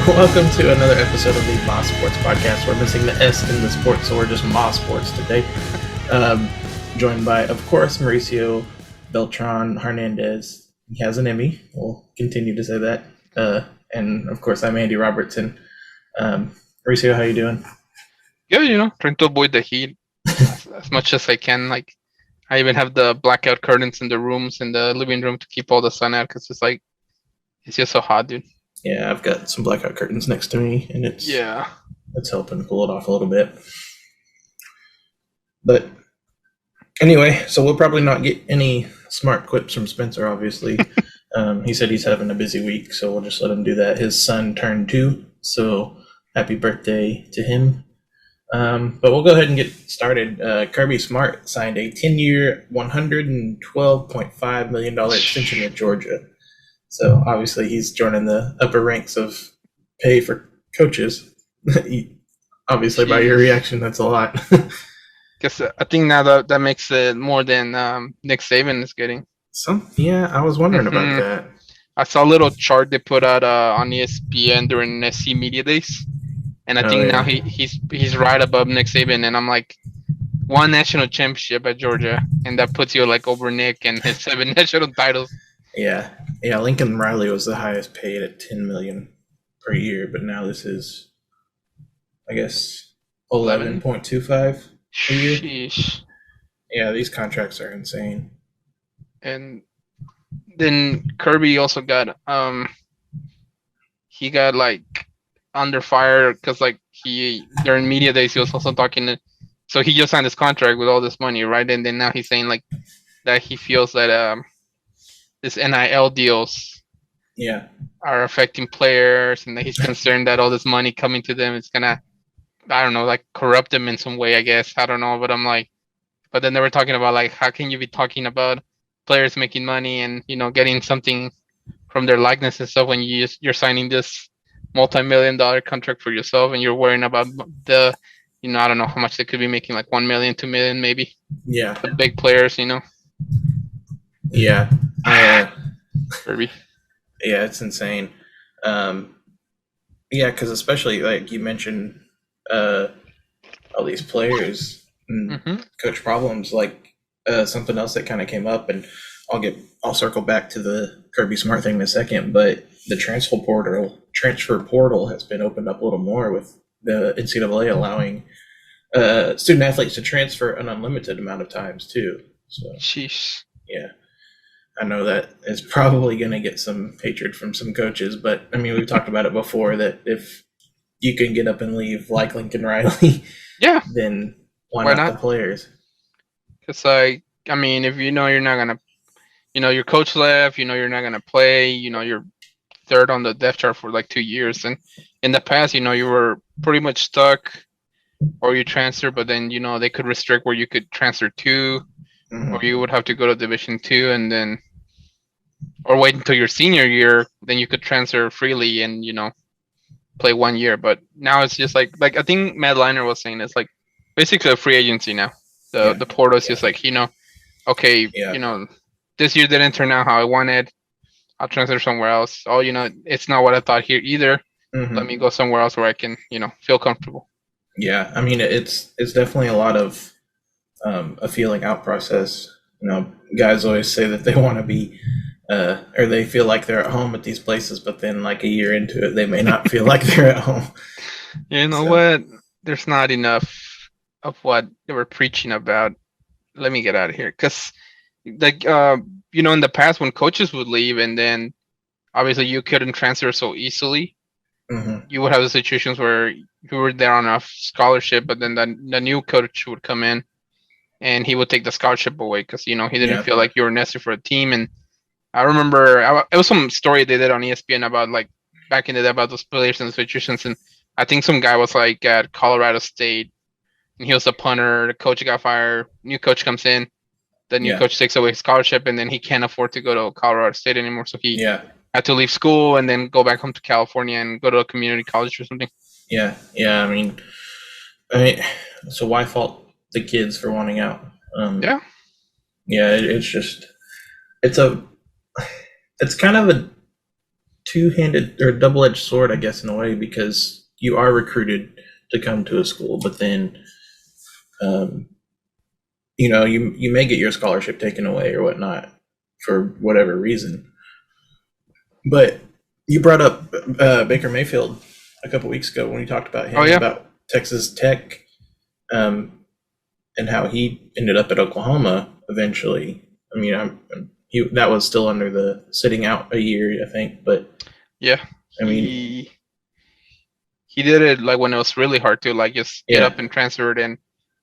Welcome to another episode of the Moss Sports Podcast. We're missing the S in the sports, so we're just Moss Sports today. Joined by, of course, Mauricio Beltran Hernandez. He has an Emmy. We'll continue to say that. And, of course, I'm Andy Robertson. Mauricio, how you doing? Yeah, trying to avoid the heat as much as I can. Like, I even have the blackout curtains in the rooms in the living room to keep all the sun out because it's just so hot, dude. Yeah, I've got some blackout curtains next to me, and it's helping cool it off a little bit. But anyway, so we'll probably not get any smart quips from Spencer, obviously. He said he's having a busy week, so we'll just let him do that. His son turned 2, so happy birthday to him. But we'll go ahead and get started. Kirby Smart signed a 10-year, $112.5 million extension with Georgia. So obviously he's joining the upper ranks of pay for coaches. Obviously, by your reaction, that's a lot. Guess I think now that makes it more than Nick Saban is getting. I was wondering about that. I saw a little chart they put out on ESPN during SC Media Days, and I think now he's right above Nick Saban, and I'm like, 1 national championship at Georgia, and that puts you like over Nick and his 7 national titles. Yeah. Lincoln Riley was the highest paid at $10 million per year, but now this is, I guess, 11.25 a year. Sheesh. Yeah, these contracts are insane. And then Kirby also got he got like under fire because like he during media days he was also talking so he just signed his contract with all this money, right? And then now he's saying like that he feels that this NIL deals are affecting players, and that he's concerned that all this money coming to them is gonna, I don't know, like corrupt them in some way, I guess. I don't know, but I'm like, but then they were talking about like, how can you be talking about players making money and, getting something from their likeness and stuff when you're signing this multi-million-dollar contract for yourself and you're worrying about the, I don't know how much they could be making, like 1 million, 2 million maybe. Yeah. The big players, Yeah. Kirby. Yeah, it's insane. Because especially like you mentioned, all these players and coach problems. Like something else that kind of came up, and I'll circle back to the Kirby Smart thing in a second. But the transfer portal has been opened up a little more with the NCAA allowing student athletes to transfer an unlimited amount of times too. So, sheesh. Yeah. I know that is probably going to get some hatred from some coaches, but I mean, we've talked about it before that if you can get up and leave like Lincoln Riley, then why not the players? Because I mean, if you're not gonna, your coach left, you're not gonna play, you're third on the depth chart for like 2 years, and in the past, you were pretty much stuck, or you transfer, but then they could restrict where you could transfer to, or you would have to go to Division 2 and then. Or wait until your senior year, then you could transfer freely and play 1 year. But now it's just like I think Matt Liner was saying it's like basically a free agency now. The portal is just like okay, this year didn't turn out how I wanted. I'll transfer somewhere else. Oh, it's not what I thought here either. Let me go somewhere else where I can feel comfortable. Yeah, I mean it's definitely a lot of a feeling out process. Guys always say that they want to be. Or they feel like they're at home at these places, but then like a year into it, they may not feel like they're at home. What? There's not enough of what they were preaching about. Let me get out of here. Because, like, in the past when coaches would leave and then obviously you couldn't transfer so easily, you would have the situations where you were there on a scholarship, but then the new coach would come in and he would take the scholarship away because, he didn't feel like you were necessary for a team. And I remember it was some story they did on ESPN about like back in the day about those players and situations, and I think some guy was like at Colorado State, and he was a punter. The coach got fired. New coach comes in. The new Yeah. coach takes away his scholarship, and then he can't afford to go to Colorado State anymore. So he Yeah. had to leave school and then go back home to California and go to a community college or something. Yeah. Yeah. I mean, so why fault the kids for wanting out? Yeah. Yeah. It's just, it's kind of a two-handed or double-edged sword, I guess, in a way, because you are recruited to come to a school, but then, you may get your scholarship taken away or whatnot for whatever reason. But you brought up Baker Mayfield a couple weeks ago when we talked about him, about Texas Tech, and how he ended up at Oklahoma eventually. I mean, that was still under the sitting out a year, I think, but yeah, I mean, he did it like when it was really hard to like just get up and transfer it in,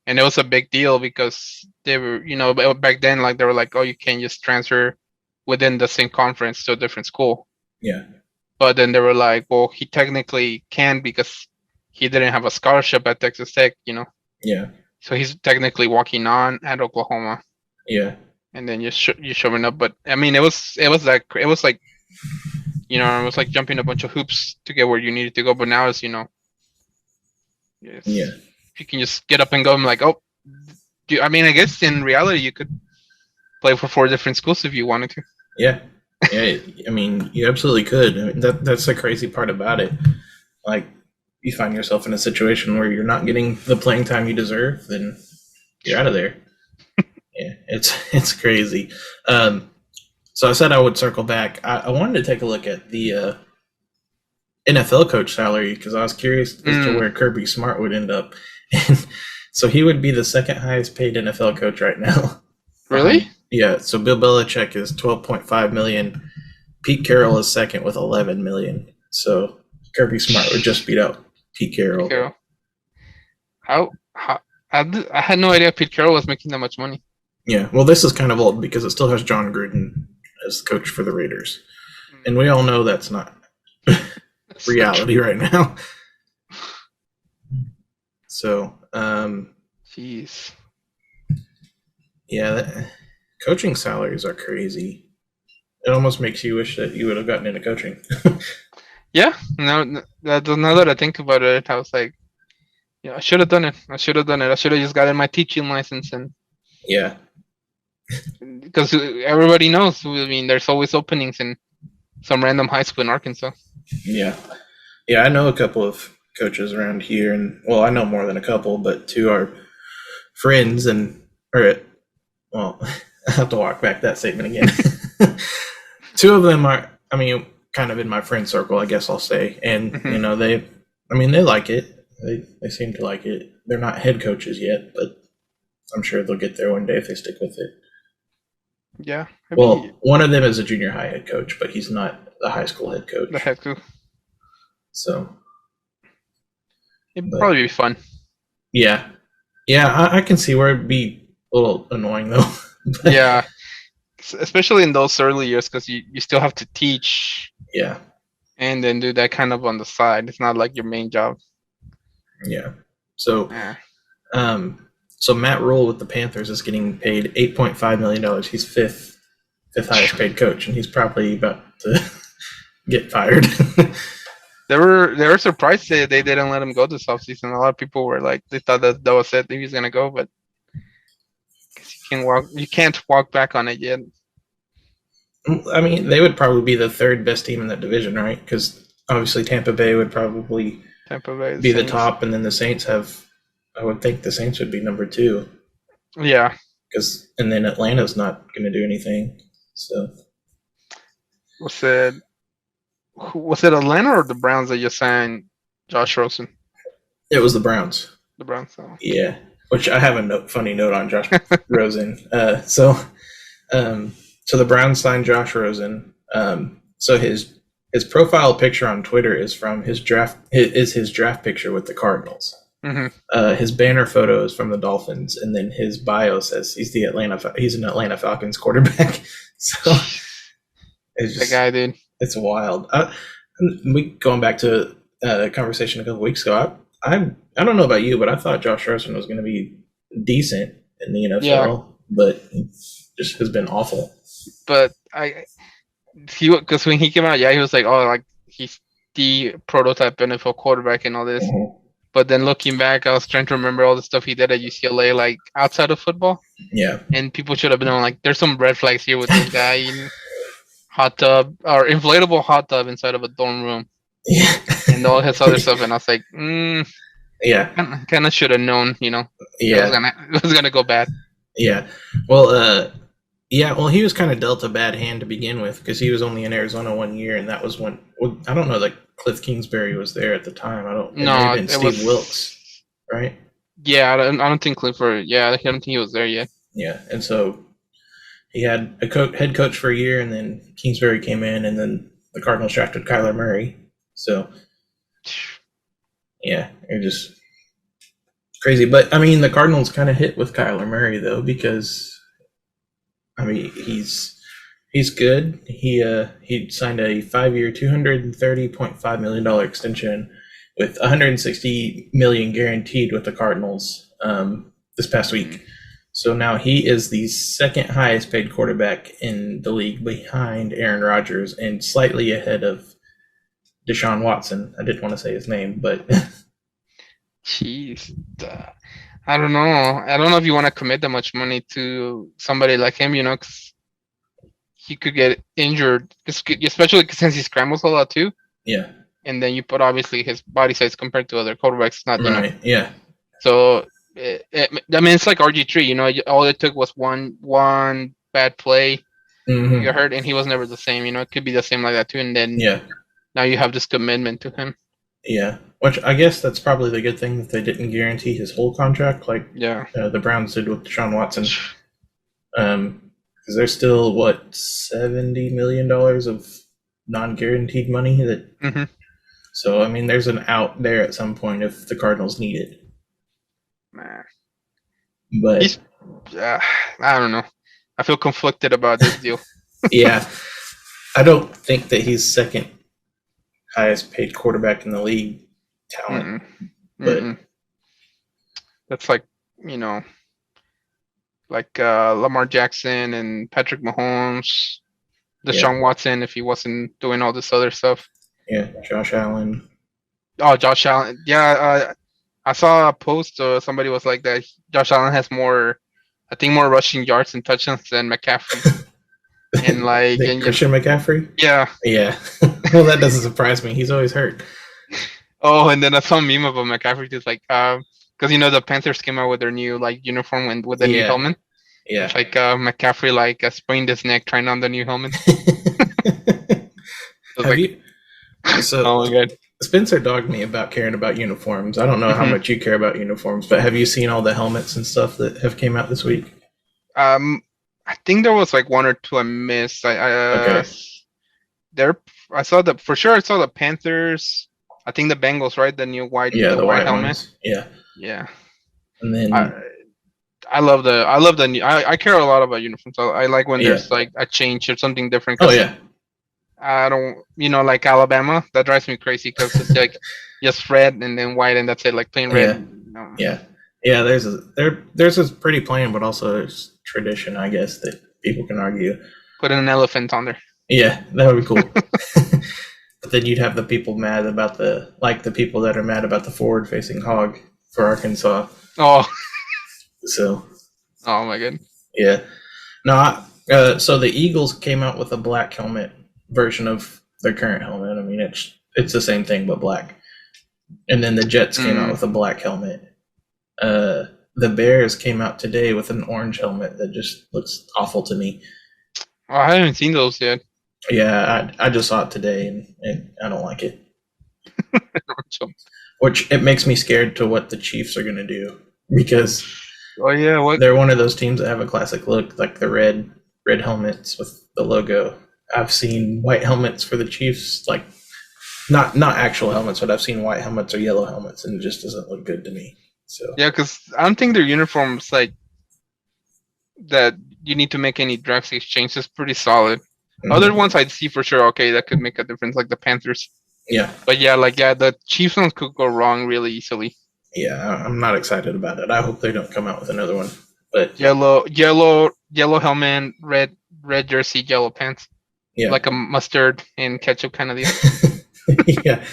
and it was a big deal because they were, back then, like they were like, oh, you can't just transfer within the same conference to a different school. Yeah. But then they were like, well, he technically can because he didn't have a scholarship at Texas Tech, Yeah. So he's technically walking on at Oklahoma. Yeah. And then you're showing up, but I mean, it was like it was like jumping a bunch of hoops to get where you needed to go. But now it's yeah, you can just get up and go. I'm like, oh, I mean, I guess in reality you could play for 4 different schools if you wanted to. Yeah. Yeah, I mean, you absolutely could. I mean, that's the crazy part about it. Like, you find yourself in a situation where you're not getting the playing time you deserve, then you're out of there. Yeah, it's crazy. So I said I would circle back. I wanted to take a look at the NFL coach salary because I was curious as to where Kirby Smart would end up. And so he would be the second highest paid NFL coach right now. Really? Yeah. So Bill Belichick is $12.5 million. Pete Carroll is second with $11 million. So Kirby Smart would just beat out Pete Carroll. How I had no idea Pete Carroll was making that much money. Yeah, well, this is kind of old because it still has John Gruden as the coach for the Raiders. And we all know that's not reality right now. So, jeez. Yeah, coaching salaries are crazy. It almost makes you wish that you would have gotten into coaching. Yeah, now that I think about it, I was like, yeah, I should have done it. I should have just gotten my teaching license and. Yeah. Because everybody knows. I mean, there's always openings in some random high school in Arkansas. Yeah. Yeah, I know a couple of coaches around here, and well, I know more than a couple, but 2 are friends, I have to walk back that statement again. 2 of them are, I mean, kind of in my friend circle, I guess I'll say, and they like it. They seem to like it. They're not head coaches yet, but I'm sure they'll get there one day if they stick with it. Yeah. Well, one of them is a junior high head coach, but he's not the high school head coach. The head coach. So it'd probably be fun. Yeah. Yeah, I can see where it'd be a little annoying though. Yeah. Especially in those early years because you still have to teach. Yeah. And then do that kind of on the side. It's not like your main job. Yeah. So so Matt Rule with the Panthers is getting paid $8.5 million. He's fifth highest paid coach, and he's probably about to get fired. They were surprised they didn't let him go this offseason. A lot of people were like, they thought that was it, he was gonna go, but you can't walk back on it yet. I mean, they would probably be the 3rd best team in that division, right? Because obviously Tampa Bay would probably be the top, and then the Saints I would think the Saints would be number 2. Yeah. And then Atlanta's not going to do anything. So. Was it Atlanta or the Browns that just signed Josh Rosen? It was the Browns. The Browns. Oh. Yeah. Which I have a funny note on Josh Rosen. So the Browns signed Josh Rosen. So his profile picture on Twitter is from his draft picture with the Cardinals. Mm-hmm. His banner photo is from the Dolphins, and then his bio says he's an Atlanta Falcons quarterback. So it's just, the guy, dude. It's wild. We going back to a conversation a couple weeks ago. I don't know about you, but I thought Josh Rosen was going to be decent in the Yeah, NFL, but he just has been awful. but he because when he came out, yeah, he was like, oh, like he's the prototype NFL quarterback and all this. Mhm. But then looking back, I was trying to remember all the stuff he did at UCLA, like outside of football, Yeah. and people should have known like there's some red flags here with this guy in hot tub or inflatable hot tub inside of a dorm room Yeah. and all his other stuff, and I was like, Yeah. kind of should have known, Yeah. it was gonna go bad. Yeah. Well, yeah, well, he was kind of dealt a bad hand to begin with because he was only in Arizona 1 year, and that was when well, I don't know that Cliff Kingsbury was there at the time. I don't. It may have No, been it Steve was Wilkes, right? yeah. I don't think Clifford. Yeah, I don't think he was there yet. Yeah, and so he had a head coach for a year, and then Kingsbury came in, and then the Cardinals drafted Kyler Murray. So yeah, it just crazy. But I mean, the Cardinals kind of hit with Kyler Murray though because I mean he's good. He signed a 5 year, $230.5 million extension with 160 million guaranteed with the Cardinals this past week. So now he is the second highest paid quarterback in the league behind Aaron Rodgers and slightly ahead of Deshaun Watson. I didn't want to say his name, but Jeez, I don't know. I don't know if you want to commit that much money to somebody like him, 'cause he could get injured, especially since he scrambles a lot too. yeah, And then you put obviously his body size compared to other quarterbacks, not right, yeah, So I mean, it's like RG3. All it took was one bad play, he got hmm hurt, and he was never the same. It could be the same like that too. And then yeah, now you have this commitment to him. yeah. Which I guess that's probably the good thing that they didn't guarantee his whole contract like Yeah. the Browns did with Deshaun Watson. Because there's still what $70 million of non-guaranteed money that. hmm So I mean, there's an out there at some point if the Cardinals need it. Man, But he's. I don't know. I feel conflicted about this deal. yeah, I don't think that he's second highest paid quarterback in the league talent. Mm-mm. But Mm-mm. That's like you know, like Lamar Jackson and Patrick Mahomes, Deshaun yeah, Watson if he wasn't doing all this other stuff. yeah, Josh Allen. Oh, Josh Allen. Yeah, I saw a post. Somebody was like that. Josh Allen has more, I think, more rushing yards and touchdowns than McCaffrey. And like, The Christian McCaffrey. yeah. Yeah, well, that doesn't surprise me. He's always hurt. Oh, and then I saw a meme about McCaffrey just like, because the Panthers came out with their new like uniform and with the new Yeah, helmet. yeah. It's like McCaffrey like sprained his neck trying on the new helmet. I was Have like, you? So oh my god. Spencer dogged me about caring about uniforms. I don't know how hmm much you care about uniforms, but have you seen all the helmets and stuff that have came out this week? Um, I think there was like one or two I missed. Okay. There I saw the for sure I saw the Panthers. I think the Bengals, right? The new white Yeah, the the white white helmet. ones. Yeah, Yeah. and I then I love the new I care a lot about uniforms. I like when yeah. there's like a change or something different Oh because yeah, I don't like Alabama, that drives me crazy because it's like just red and then white and that's it, like plain red. yeah, yeah, yeah. There's a pretty plain, but also there's tradition, I guess, that people can argue. Put an elephant on there. Yeah, that would be cool. But then you'd have the people mad about the people that are mad about the forward facing hog for Arkansas. Oh, So oh my god. yeah, no. So the Eagles came out with a black helmet version of their current helmet. I mean, it's the same thing but black. And then the Jets came out with a black helmet. The Bears came out today with an orange helmet that just looks awful to me. Oh, I haven't seen those yet. Yeah, I just saw it today and I don't like it. Which it makes me scared to what the Chiefs are going to do because Oh yeah, what? they're one of those teams that have a classic look, like the red helmets with the logo. I've seen white helmets for the Chiefs, like not actual helmets, but I've seen white helmets or yellow helmets, and it just doesn't look good to me. So Yeah, because I don't think their uniforms like that you need to make any drastic changes. Pretty solid. Other mhm. ones I'd see for sure. Okay, that could make a difference, like the Panthers. Yeah. But yeah, the Chiefs ones could go wrong really easily. Yeah, I'm not excited about it. I hope they don't come out with another one. But Yellow helmet, red jersey, yellow pants, yeah. like a mustard and ketchup kind of deal. Yeah.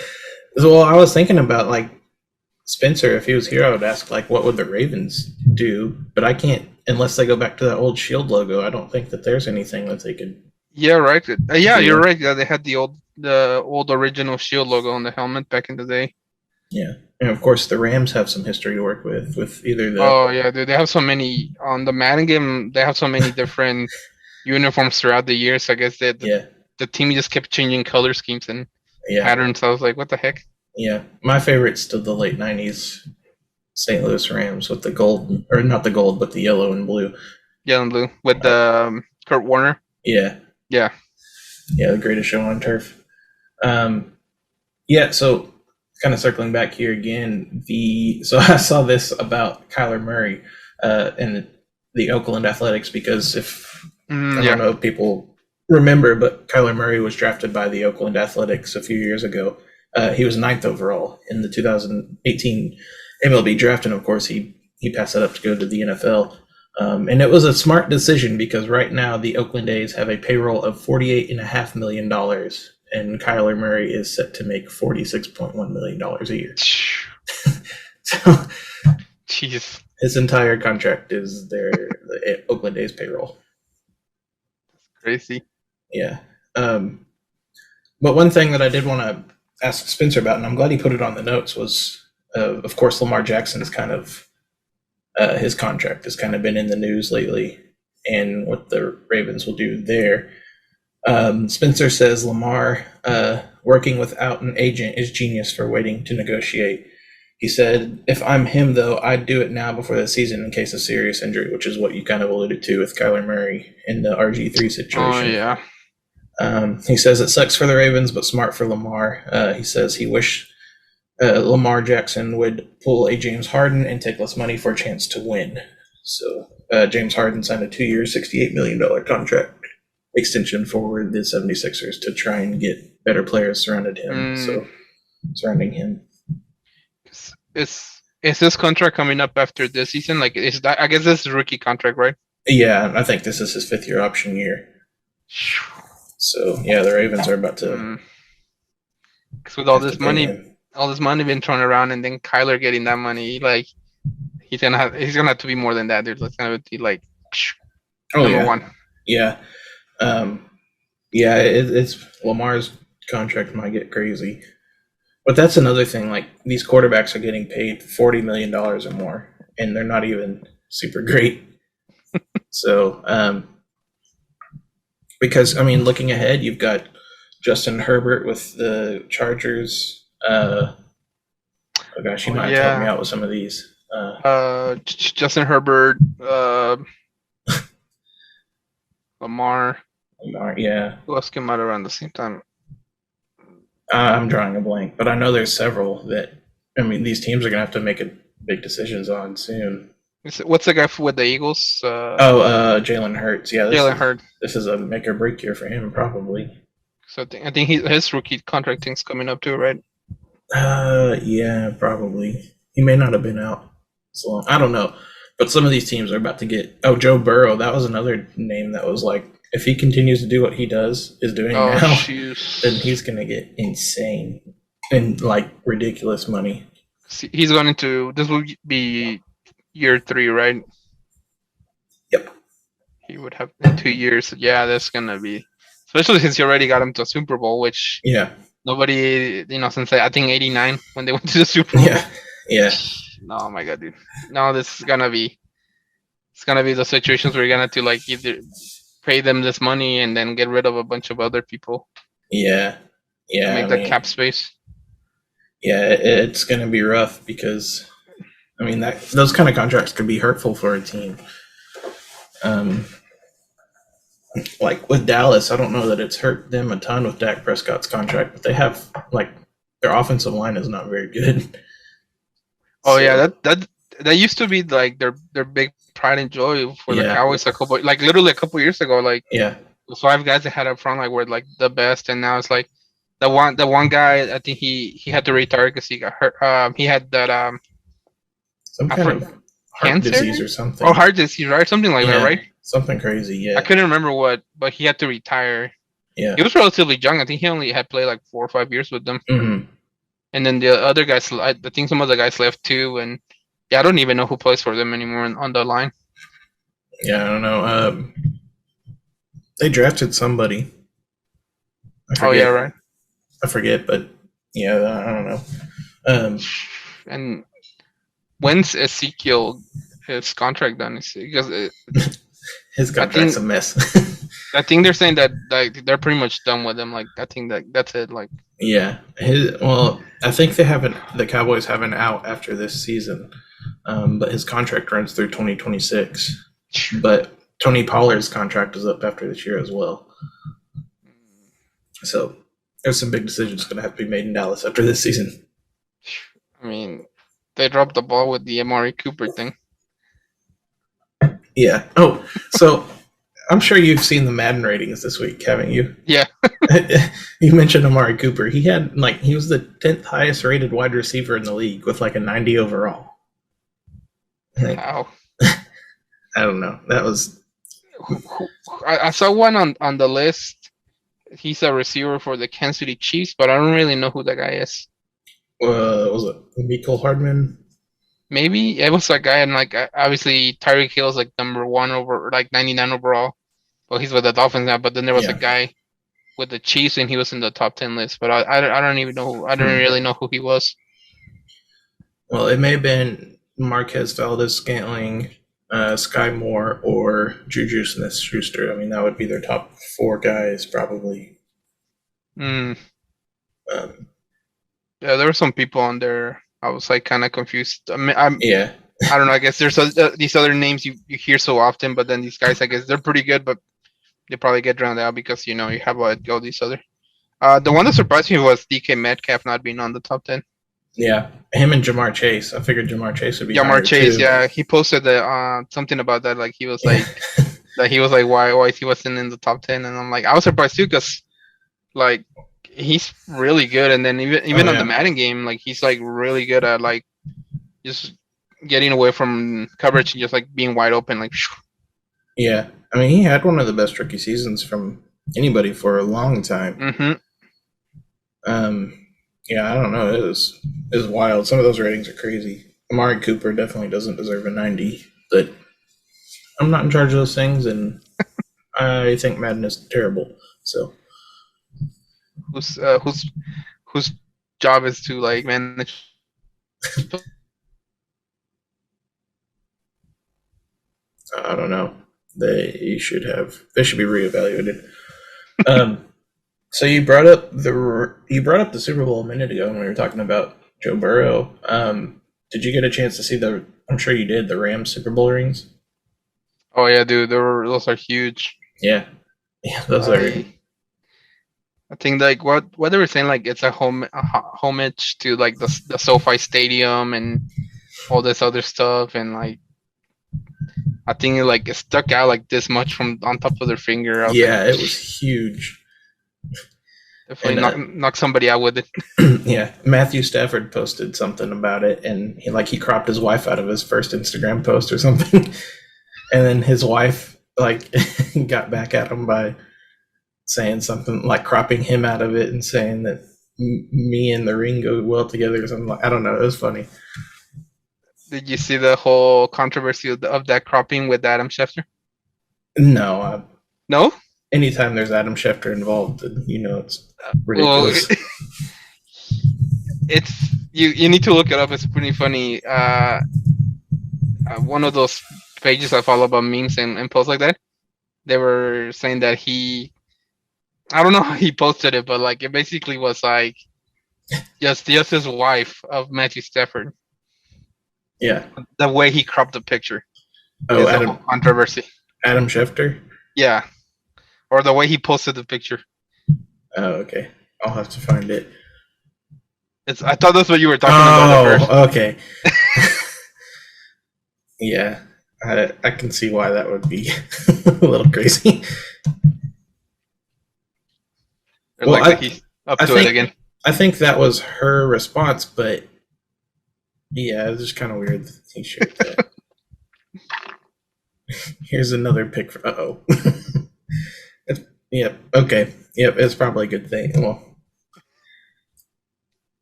Well, I was thinking about like Spencer, if he was here, I would ask like, what would the Ravens do? But I can't unless they go back to that old Shield logo. I don't think that there's anything that they could Yeah, right. Yeah, you're do. right. Yeah, they had the old original Shield logo on the helmet back in the day. Yeah, and of course the Rams have some history to work with either the Oh yeah, dude, they have so many on the Madden game. They have so many different uniforms throughout the years. I guess yeah the team just kept changing color schemes and yeah patterns. I was like, what the heck? yeah. My favorite's still the late '90s St. Louis Rams with the gold, or not the gold, but the yellow and blue. Yellow and blue with Uh, the Kurt Warner. yeah, Yeah. yeah, the greatest show on turf. Um, yeah, so kind of circling back here again, so I saw this about Kyler Murray and the Oakland Athletics because if I don't Yeah. know if people remember, but Kyler Murray was drafted by the Oakland Athletics a few years ago. He was ninth overall in the 2018 MLB draft, and of course he passed that up to go to the NFL. And it was a smart decision because right now the Oakland A's have a payroll of $48.5 million, and Kyler Murray is set to make $46.1 million a year. So Jeez. his entire contract is the Oakland A's payroll. Crazy. Yeah. But one thing that I did want to ask Spencer about, and I'm glad he put it on the notes, was of course Lamar Jackson's kind of his contract has kind of been in the news lately, and what the Ravens will do there. Spencer says Lamar working without an agent is genius for waiting to negotiate. He said, if I'm him, though, I'd do it now before the season in case of serious injury, which is what you kind of alluded to with Kyler Murray in the RG3 situation. Oh yeah. He says it sucks for the Ravens, but smart for Lamar. He says he wished Lamar Jackson would pull a James Harden and take less money for a chance to win. So James Harden signed a 2-year, $68 million contract extension for the 76ers to try and get better players surrounding him. Is this contract coming up after this season? Like, is that? I guess this is a rookie contract, right? Yeah, I think this is his 5th-year option year. So yeah, the Ravens are about to. Because with all this money being thrown around, and then Kyler getting that money, like he's gonna have to be more than that, dude. It's gonna be like number one. Yeah. Yeah, it's Lamar's contract might get crazy, but that's another thing. Like these quarterbacks are getting paid $40 million or more, and they're not even super great. So, because I mean, looking ahead, you've got Justin Herbert with the Chargers. Oh gosh, you might have helped me out with some of these. Justin Herbert, Lamar, yeah. Who else came out around the same time? I'm drawing a blank, but I know there's several that. I mean, these teams are gonna have to make big decisions on soon. What's the guy with the Eagles? Jalen Hurts. Yeah, Jalen Hurts. This is a make or break year for him, probably. So I think his rookie contract thing's coming up too, right? Yeah, probably. He may not have been out so long. I don't know, but some of these teams are about to get. Oh, Joe Burrow. That was another name that was like, if he continues to do what he is doing now, then he's gonna get insane and like ridiculous money. He's going into this will be year 3, right? Yep. He would have 2 years. Yeah, that's gonna be, especially since he already got him to a Super Bowl, which nobody, since I think '89 when they went to the Super Bowl. Yeah. Oh my god, dude. No, this is gonna be. It's gonna be the situations where you're gonna have to like either pay them this money and then get rid of a bunch of other people. Yeah. To make the cap space. Yeah, it's gonna be rough because, I mean, those kind of contracts could be hurtful for a team. Like with Dallas, I don't know that it's hurt them a ton with Dak Prescott's contract, but they have like their offensive line is not very good. Oh yeah, that used to be like their big pride and joy for the Cowboys literally a couple years ago. Like the 5 guys they had up front like were like the best, and now it's like The one guy, I think he had to retire because he got hurt. He had that Some I kind for, of heart cancer disease or or something. heart disease, right? Something like that, Yeah, right? something crazy. I Yeah, couldn't remember what, but he had to retire. yeah. He was relatively young. I think he only had played like 4 or 5 years with them. Hmm. And then the other guys, I think some of the guys left too. And yeah, I don't even know who plays for them anymore on the line. Yeah, I don't know. They drafted somebody. I Oh yeah, forget. right. I forget, but yeah, I don't know. Um, And when's Ezekiel his contract done? Because his I contract's think a mess. I think they're saying that like they're pretty much done with him. Like I think that that's it. Like Yeah, I think the Cowboys have an out after this season, but his contract runs through 2026. But Tony Pollard's contract is up after this year as well. So there's some big decisions going to have to be made in Dallas after this season. I mean, they dropped the ball with the Amari Cooper thing. Yeah. Oh, so I'm sure you've seen the Madden ratings this week, haven't you? Yeah. You mentioned Amari Cooper. He was the 10th highest rated wide receiver in the league with like a 90 overall. Like, How? I don't know. That was I saw one on the list. He's a receiver for the Kansas City Chiefs, but I don't really know who that guy is. was it Mecole Hardman? Maybe it was that guy, and like obviously Tyreek Hill's like number one over like 99 overall. Well, he's with the Dolphins now, but then there was a Yeah. guy with the Chiefs, and he was in the top 10 list. But I don't even know. I don't really know who he was. Well, it may have been Marquez Valdez-Scantling, Sky Moore, or Juju Smith-Schuster. I mean, that would be their top four guys probably. Mm. Um, Yeah, there were some people on there. I was like kind of confused. yeah. I don't know. I guess there's these other names you hear so often, but then these guys, I guess they're pretty good, but they probably get drowned out because you have all these other. The one that surprised me was DK Metcalf not being on the top 10. Yeah. Him and Jamar Chase. I figured Jamar Chase would be Jamar higher Chase, too. yeah, he posted something about that. Like he was like that he was like why he wasn't in the top 10, and I'm like I was surprised too because like he's really good, and then even on the Madden game, like he's like really good at like just getting away from coverage and just like being wide open, like. Yeah. I mean, he had one of the best rookie seasons from anybody for a long time. Mm-hmm. Yeah, I don't know. It was wild. Some of those ratings are crazy. Amari Cooper definitely doesn't deserve a 90, but I'm not in charge of those things, and I think Madden is terrible. So whose job is to like manage. I don't know. They should be reevaluated. So you brought up the Super Bowl a minute ago when we were talking about Joe Burrow. Did you get a chance to see I'm sure you did, the Rams Super Bowl rings? Oh yeah, dude, those are huge. Yeah, those are. I think like what they were saying, like it's a homage to like the SoFi Stadium and all this other stuff, and like I think it stuck out like this much from on top of their finger. Yeah, it was huge. Definitely knock somebody out with it. Yeah, Matthew Stafford posted something about it, and he cropped his wife out of his first Instagram post or something, and then his wife got back at him by saying something like cropping him out of it and saying that me and the ring go well together or something. I don't know. It was funny. Did you see the whole controversy of that cropping with Adam Schefter? No. No? Anytime there's Adam Schefter involved, it's ridiculous. Well, it's you need to look it up. It's pretty funny. One of those pages I follow about memes and posts like that, they were saying that I don't know how he posted it, but like it basically was like just his wife of Matthew Stafford. Yeah. The way he cropped the picture. Oh, Adam controversy. Adam Schefter? Yeah. Or the way he posted the picture. Oh, okay. I'll have to find it. I thought that's what you were talking about at first. Okay. Yeah. I can see why that would be a little crazy. Well, up I to it think again. I think that was her response, but yeah, it's just kind of weird that he shared that. Here's another pic for. Uh-oh. Yep. Okay. Yep. It's probably a good thing. Well.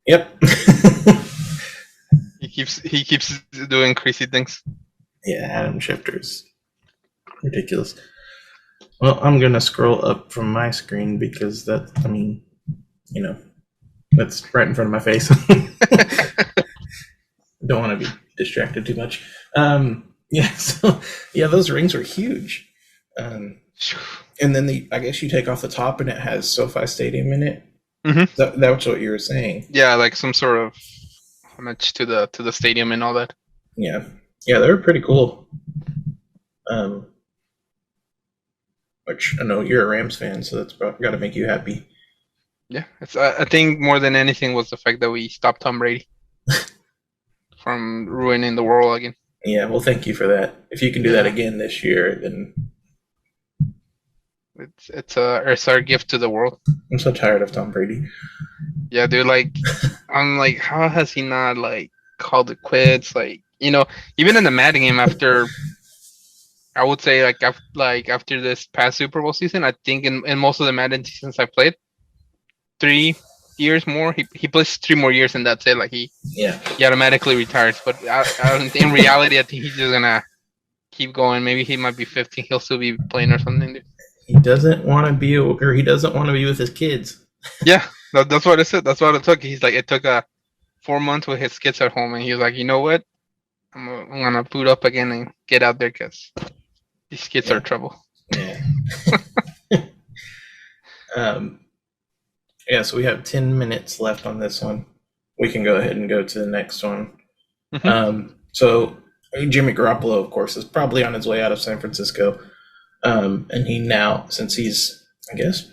Yep. He keeps doing crazy things. Yeah, Adam Shifter's ridiculous. Well, I'm gonna scroll up from my screen because that's right in front of my face. Don't want to be distracted too much. Yeah, so yeah, those rings were huge. And then I guess you take off the top and it has SoFi Stadium in it. Mm-hmm. That's what you were saying. Yeah, like some sort of homage to the stadium and all that. Yeah, yeah, they were pretty cool. Which I know you're a Rams fan, so that's got to make you happy. Yeah, I think more than anything was the fact that we stopped Tom Brady from ruining the world again. Yeah, well, thank you for that. If you can do that again this year, then it's our gift to the world. I'm so tired of Tom Brady. Yeah, dude. Like, I'm like, how has he not like called it quits? Like, even in the Madden game after, I would say after this past Super Bowl season, I think in most of the Madden seasons I played, 3 years more. He plays 3 more years and that's it. Like he automatically retires. But in reality, I think he's just gonna keep going. Maybe he might be 15. He'll still be playing or something. Dude. He doesn't want to be, or he doesn't want to be with his kids. Yeah, that's what I said. That's what it took. He's like, it took 4 months with his kids at home, and he was like, you know what? I'm gonna boot up again and get out there because these kids are trouble. Yeah. Yeah, so we have 10 minutes left on this one. We can go ahead and go to the next one. Mm-hmm. So Jimmy Garoppolo, of course, is probably on his way out of San Francisco. And he now, since he's, I guess,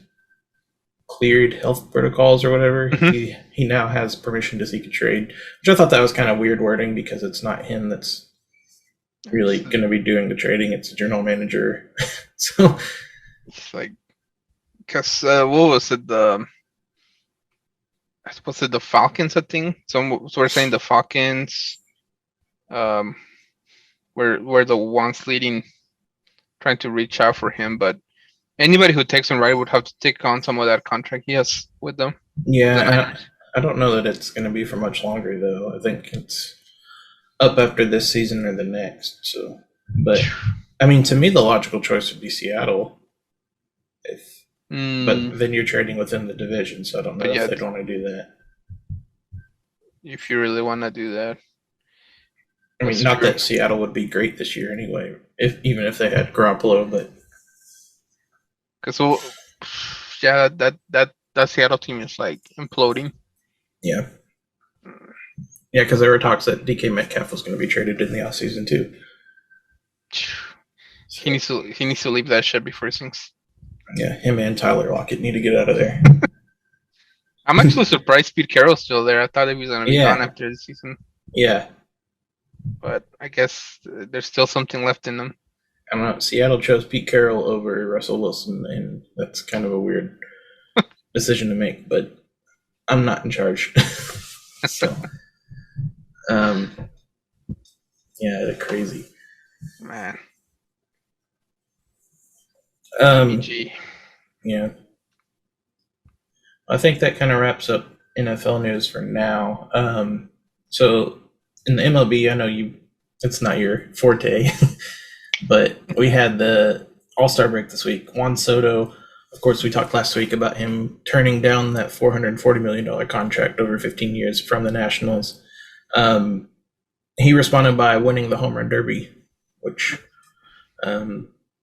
cleared health protocols or whatever, mm-hmm. he now has permission to seek a trade, which I thought that was kind of weird wording because it's not him that's really going to be doing the trading. It's the general manager. So it's like, because what was it? Was it the Falcons? I think some were saying the Falcons, were the ones leading, trying to reach out for him, but anybody who takes him right would have to take on some of that contract he has with them. Yeah, I don't know that it's going to be for much longer, though. I think it's up after this season or the next. So, but I mean, to me, the logical choice would be Seattle. But then you're trading within the division, so I don't know if they'd want to do that. If you really want to do that. I mean, not that Seattle would be great this year anyway, even if they had Garoppolo, but. Because yeah, that Seattle team is like imploding. Yeah. Yeah, because there were talks that DK Metcalf was going to be traded in the offseason too. He needs to leave that shit before he sinks. Yeah, him and Tyler Lockett need to get out of there. I'm actually surprised Pete Carroll's still there. I thought he was going to be gone after the season. Yeah. But I guess there's still something left in them. I don't know. Seattle chose Pete Carroll over Russell Wilson, and that's kind of a weird decision to make, but I'm not in charge. So, yeah, they're crazy. Man. Yeah. I think that kind of wraps up NFL news for now. So in the MLB, I know it's not your forte, but we had the All-Star break this week. Juan Soto, of course, we talked last week about him turning down that $440 million contract over 15 years from the Nationals. He responded by winning the Home Run Derby, which,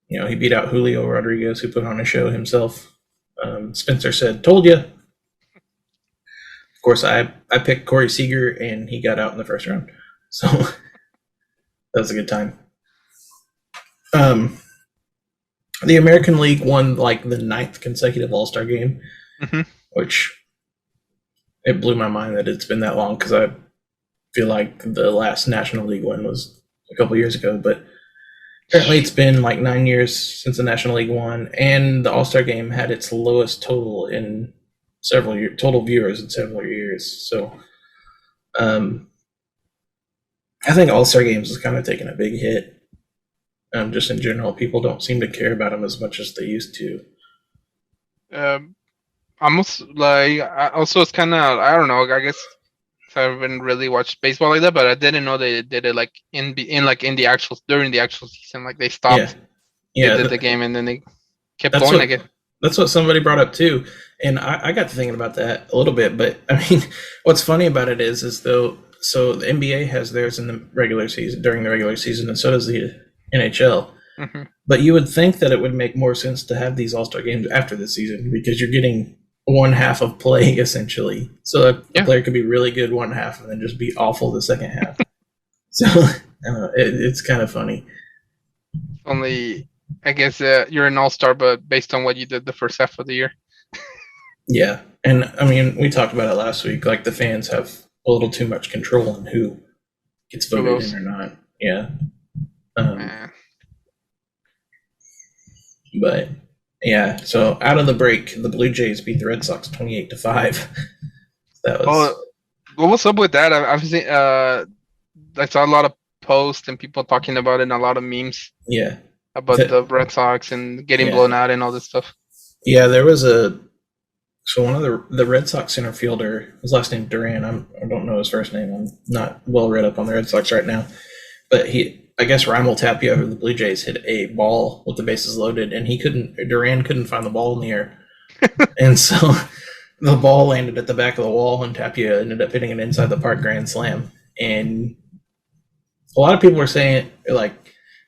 he beat out Julio Rodriguez, who put on a show himself. Spencer said, "Told you." Of course, I picked Corey Seager, and he got out in the first round. So that was a good time. The American League won like the 9th consecutive All-Star game, which it blew my mind that it's been that long because I feel like the last National League one was a couple years ago, but apparently it's been like 9 years since the National League won, and the All-Star game had its lowest total in total viewers in several years. So um, I think All Star Games is kind of taking a big hit. Just in general, people don't seem to care about them as much as they used to. Um, almost like also it's kind of I don't know. I guess I haven't really watched baseball like that, but I didn't know they did it like in the actual during the actual season. Like they Yeah, stopped, they yeah, did the game, and then they kept that's going. I what guess. that's what somebody brought up too, and I got to thinking about that a little bit. But I mean, what's funny about it is though, so the NBA has theirs in the regular season during the regular season, and so does the NHL. Hmm. But you would think that it would make more sense to have these All Star games after the season because you're getting one half of play essentially. So a Yeah. player could be really good one half and then just be awful the second half. So I don't know, it's kind of funny. Only I guess you're an all-star, but based on what you did the first half of the year. Yeah, and I mean we talked about it last week. Like the fans have a little too much control on who gets Who voted in goes? or not. Yeah, um, Man. but yeah. So out of the break, the Blue Jays beat the Red Sox 28-5. That Oh, was what was up with that? I've seen I saw a lot of posts and people talking about it and a lot of memes yeah. about the Red Sox and getting Yeah, blown out and all this stuff. yeah. There was a so one of the Red Sox center fielder, his last name Duran. I don't know his first name. I'm not well read up on the Red Sox right now, but I guess Raimel Tapia of the Blue Jays hit a ball with the bases loaded, and Duran couldn't find the ball in the air, and so the ball landed at the back of the wall, and Tapia ended up hitting an inside the park grand slam. And a lot of people were saying like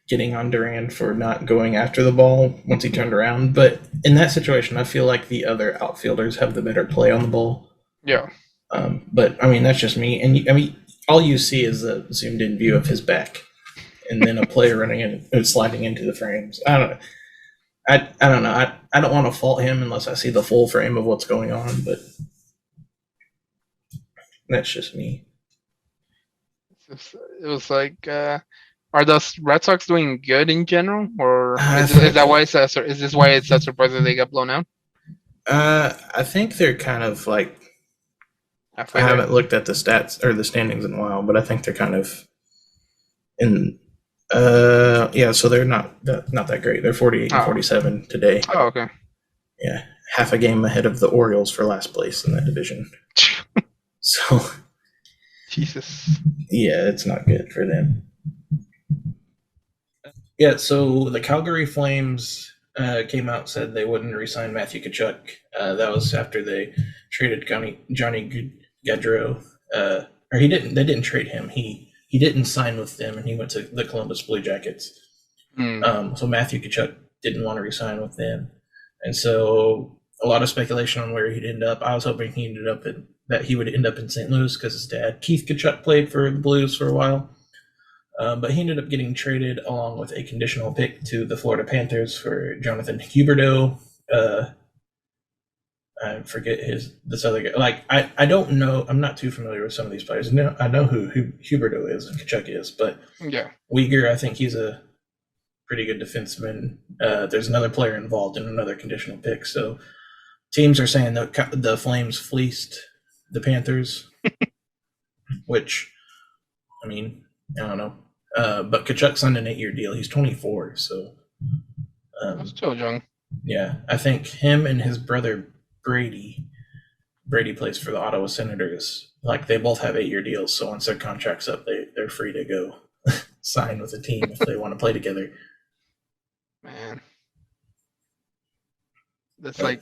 getting on Durant for not going after the ball once he turned around. But in that situation, I feel like the other outfielders have the better play on the ball. Yeah. But I mean, that's just me. And I mean, all you see is a zoomed in view of his back, and then a player running in and sliding into the frames. I don't know. I don't know. I don't want to fault him unless I see the full frame of what's going on. But that's just me. It was like are the Red Sox doing good in general, or I is think that why is this why it's that surprising they got blown out I think they're kind of like I halfway there? haven't looked at the stats or the standings in a while, but I think they're kind of in. Yeah, so they're not that great. They're 48 and Oh, 47 today. oh, okay. Yeah, half a game ahead of the Orioles for last place in that division. So Jesus. yeah, it's not good for them. Yeah, so the Calgary Flames came out said they wouldn't re-sign Matthew Tkachuk. That was after they traded Johnny Gaudreau. Or he didn't. They didn't trade him. He didn't sign with them, and he went to the Columbus Blue Jackets. Hmm. So Matthew Tkachuk didn't want to resign with them, and so a lot of speculation on where he'd end up. I was hoping that he would end up in St. Louis because his dad Keith Tkachuk played for the Blues for a while. But he ended up getting traded along with a conditional pick to the Florida Panthers for Jonathan Huberdeau. I forget this other guy. Like I don't know. I'm not too familiar with some of these players. No, I know who Huberdeau is and Kachuk is, but Yeah. Uyghur, I think he's a pretty good defenseman. There's another player involved in another conditional pick. So teams are saying the Flames fleeced the Panthers, which I mean I don't know. But Kachuk signed an 8-year deal. He's 24, so That's still young. yeah, I think him and his brother Brady plays for the Ottawa Senators. Like they both have 8-year deals, so once their contract's up, they're free to go sign with a team if they want to play together. Man. That's But like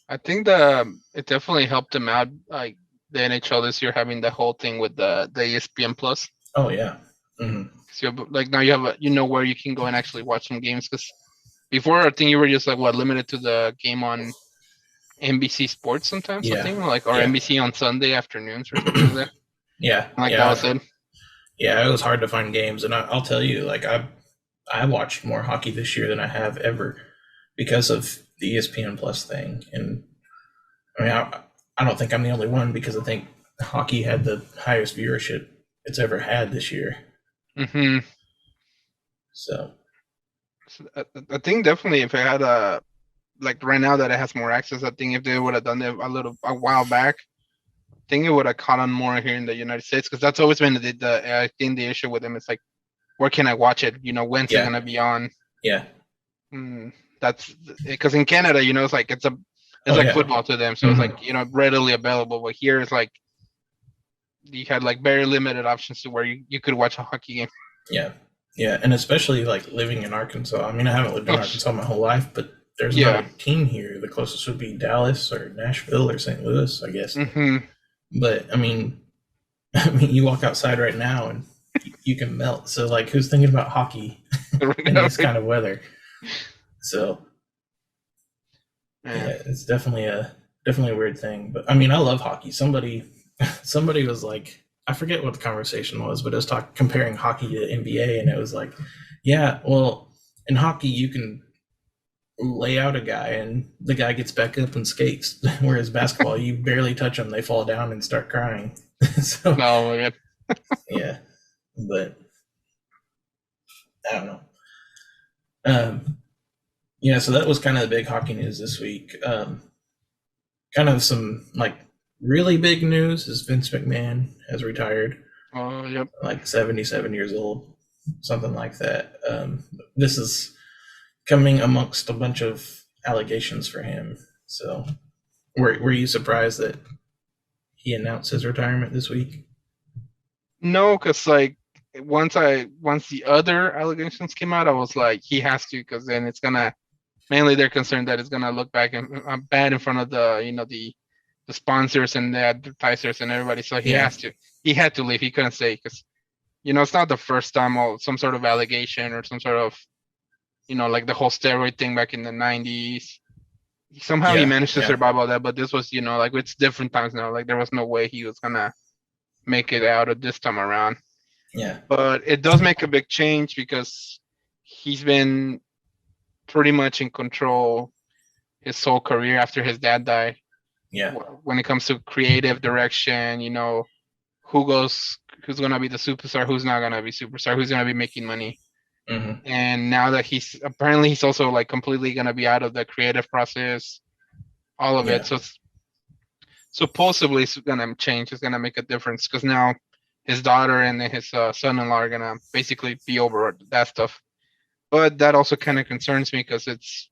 I think the it definitely helped them out like the NHL this year having the whole thing with the ESPN Plus. oh yeah, mm-hmm. So like now you have you know where you can go and actually watch some games because before I think you were just like what limited to the game on NBC Sports sometimes I Yeah, think like or yeah, NBC on Sunday afternoons or something like that. yeah, Like that was yeah, it. yeah. It was hard to find games, and I'll tell you, like I watched more hockey this year than I have ever because of the ESPN Plus thing, and I mean I don't think I'm the only one because I think hockey had the highest viewership it's ever had this year. Hmm. So So I think definitely if I had a like right now that it has more access, I think if they would have done it a while back, I think it would have caught on more here in the United States because that's always been the I think the issue with them is like where can I watch it? When's it Yeah, gonna be on? yeah. Mm, that's because in Canada, it's Oh like yeah. football to them, so it's Hmm. like readily available. But here it's like you had like very limited options to where you could watch a hockey game. Yeah, yeah, and especially like living in Arkansas. I mean, I haven't lived in Oh, Arkansas my whole life, but there's not yeah. a team here. The closest would be Dallas or Nashville or St. Louis, I guess. Hmm. But I mean, I mean, you walk outside right now and you can melt. So like, who's thinking about hockey in this kind of weather? So Yeah. yeah, it's definitely a weird thing. But I mean, I love hockey. Somebody was like, I forget what the conversation was, but it was comparing hockey to NBA, and it was like, yeah, well, in hockey you can lay out a guy and the guy gets back up and skates, whereas basketball you barely touch them, they fall down and start crying. So No, my God. yeah, but I don't know. Um, yeah, so that was kind of the big hockey news this week. Kind of some like really big news is Vince McMahon has retired, Oh, yep. like 77 years old, something like that. This is coming amongst a bunch of allegations for him. So, were you surprised that he announced his retirement this week? No, because like once the other allegations came out, I was like, he has to, because then it's gonna mainly they're concerned that it's gonna look back and bad in front of the sponsors and the advertisers and everybody. So he Yeah, has to. He had to leave. He couldn't stay because it's not the first time or some sort of allegation or some sort of like the whole steroid thing back in the 90s. Somehow he yeah, managed to yeah, survive all that, but this was like it's different times now. Like there was no way he was gonna make it out of this time around. yeah, But it does make a big change because he's been pretty much in control his whole career after his dad died. yeah. When it comes to creative direction, who's gonna be the superstar, who's not gonna be superstar, who's gonna be making money. Hmm. And now that he's also like completely gonna be out of the creative process, all of it. Yeah, So it's supposedly it's gonna change. It's gonna make a difference because now his daughter and his son-in-law are gonna basically be over that stuff. But that also kind of concerns me because it's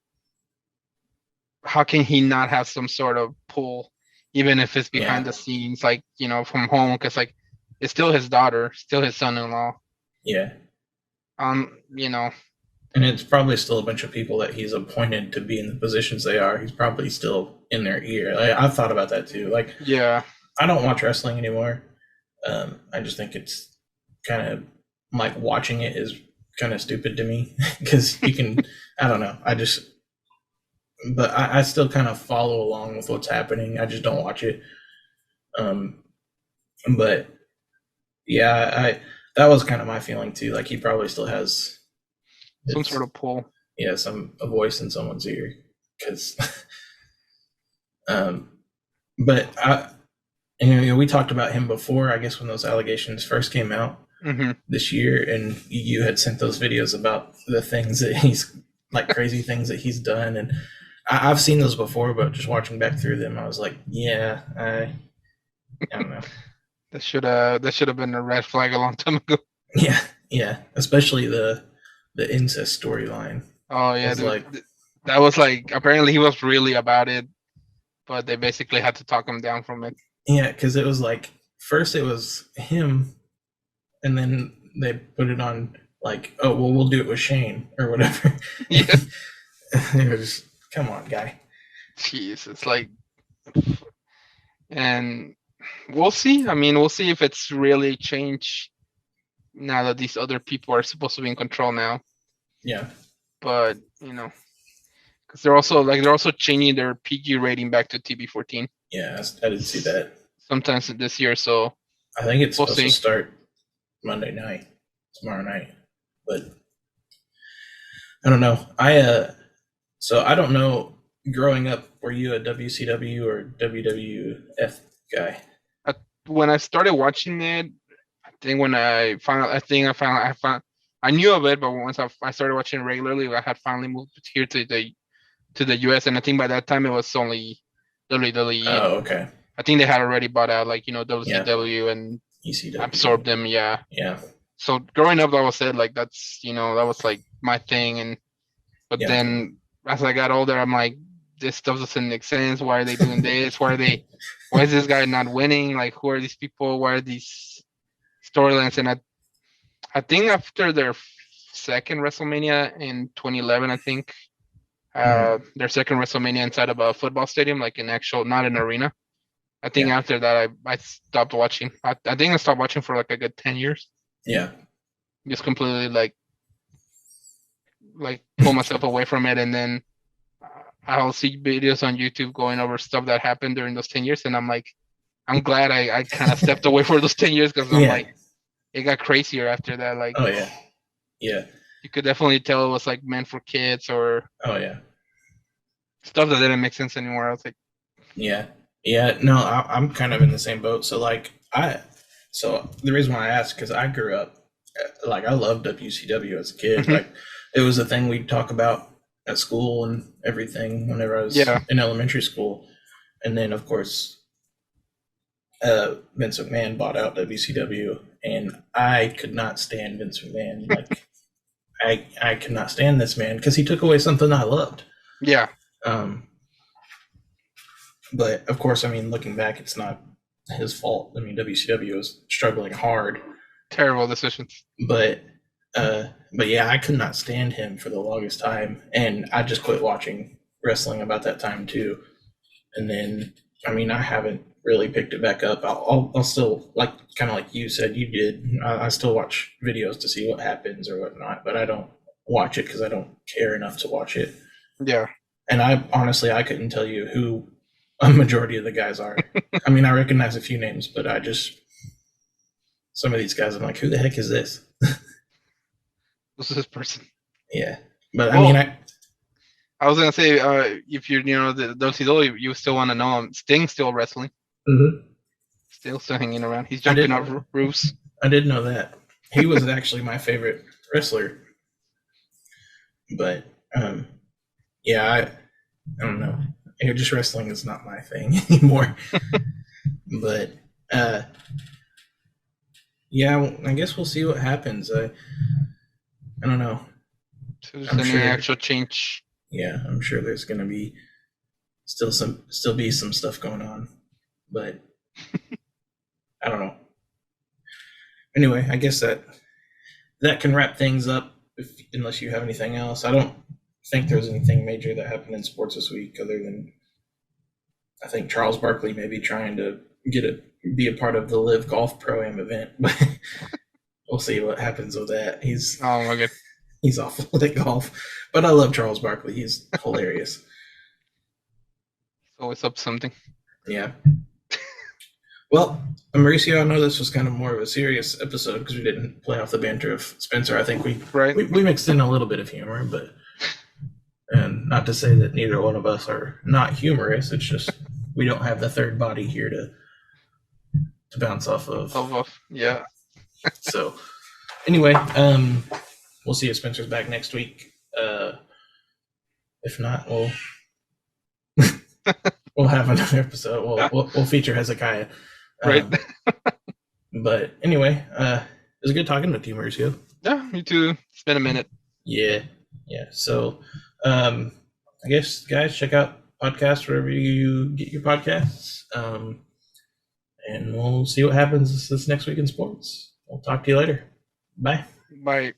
how can he not have some sort of pull, even if it's behind yeah, the scenes, like from home, because like it's still his daughter, still his son-in-law. yeah. You know, And it's probably still a bunch of people that he's appointed to be in the positions they are. He's probably still in their ear. I've thought about that too. Like, yeah, I don't watch wrestling anymore. I just think it's kind of like watching it is kind of stupid to me because you can, I don't know. But I still kind of follow along with what's happening. I just don't watch it. Um, but yeah, that was kind of my feeling too. Like he probably still has some sort his, of pull. yeah, a voice in someone's ear because, um, but we talked about him before. I guess when those allegations first came out Hmm. this year, and you had sent those videos about the things that he's like crazy things that he's done, and I've seen those before, but just watching back through them, I was like, yeah, I don't know. That should have been a red flag a long time ago. Yeah, yeah, especially the incest storyline. Oh I yeah, was dude. like, That was like apparently he was really about it, but they basically had to talk him down from it. yeah, because it was like first it was him, and then they put it on like, oh well, we'll do it with Shane or whatever. Yeah, It was come on, guy. jeez, it's like, and we'll see. I mean, we'll see if it's really changed now that these other people are supposed to be in control now. Yeah, But because they're also changing their PG rating back to TB14 yeah, I did see that. sometimes this year. So I think it's we'll supposed to see. start Monday night, tomorrow night, but I don't know. So I don't know. Growing up, were you a WCW or WWF guy? When I started watching it, I think when I found, I think I found, I knew of it, but once I started watching it regularly, I had finally moved here to the to the US, and I think by that time it was only WWE, and Oh, okay. I think they had already bought out like Yeah. WCW and absorbed ECW. them. Yeah. Yeah. So growing up, that was it. Like that's that was like my thing, and but Yeah. then as I got older, I'm like, this stuff doesn't make sense. Why are they doing this? Why is this guy not winning? Like, who are these people? Why are these storylines? And I think after their second WrestleMania in 2011, I think Mhm. their second WrestleMania inside of a football stadium, like an actual, not an arena. I think Yeah. after that, I stopped watching. I think I stopped watching for like a good 10 years. Yeah. Just completely like pull myself away from it, and then I'll see videos on YouTube going over stuff that happened during those 10 years, and I'm like, I'm glad I kind of stepped away for those 10 years because I'm Yeah. like, it got crazier after that. Like, Oh yeah. Yeah. you could definitely tell it was like meant for kids or Oh yeah. stuff that didn't make sense anymore. I was like, Yeah. Yeah. No, I'm kind of in the same boat. So the reason why I asked, because I grew up, like, I loved WCW as a kid. mhm, Like, it was a thing we'd talk about at school and everything whenever I was yeah, in elementary school. And then, of course, Vince McMahon bought out WCW, and I could not stand Vince McMahon. Like, I could not stand this man because he took away something I loved. yeah, Um, but of course, I mean, looking back, it's not his fault. I mean, WCW was struggling hard, terrible decisions. but but yeah, I could not stand him for the longest time, and I just quit watching wrestling about that time too. And then, I mean, I haven't really picked it back up. I'll still, like, kind of like you said you did. I still watch videos to see what happens or whatnot, but I don't watch it because I don't care enough to watch it. Yeah, And I honestly, I couldn't tell you who a majority of the guys are. I mean, I recognize a few names, but some of these guys, I'm like, who the heck is this? this is this person. Yeah. But I mean, Well, I was gonna say, if you're the WCW, you still want to know him. Sting's still wrestling, Mhm. still hanging around. He's I jumping did, off roofs. I did know that. He was actually my favorite wrestler. But yeah, I don't know. Just wrestling is not my thing anymore. But uh, yeah, I guess we'll see what happens. I don't know. So there's I'm any sure. actual change. Yeah, I'm sure there's gonna be still be some stuff going on, but I don't know. Anyway, I guess that can wrap things up. Unless you have anything else, I don't think there's anything major that happened in sports this week other than I think Charles Barkley may be trying to be a part of the Live Golf Pro Am event, but we'll see what happens with that. Oh my god, He's awful at golf, but I love Charles Barkley. He's hilarious. it's always up something. Yeah. Well, Mauricio, I know this was kind of more of a serious episode because we didn't play off the banter of Spencer. I think we mixed in a little bit of humor, but and not to say that neither one of us are not humorous. It's just we don't have the third body here to bounce off of. Yeah. So anyway, we'll see if Spencer's back next week. If not, we'll have another episode. We'll feature Hezekiah. Right. But anyway, it was good talking with you, Mauricio. Yeah, me too. It's been a minute. Yeah. So, I guess, guys, check out podcasts wherever you get your podcasts. And we'll see what happens this next week in sports. We'll talk to you later. Bye. Bye.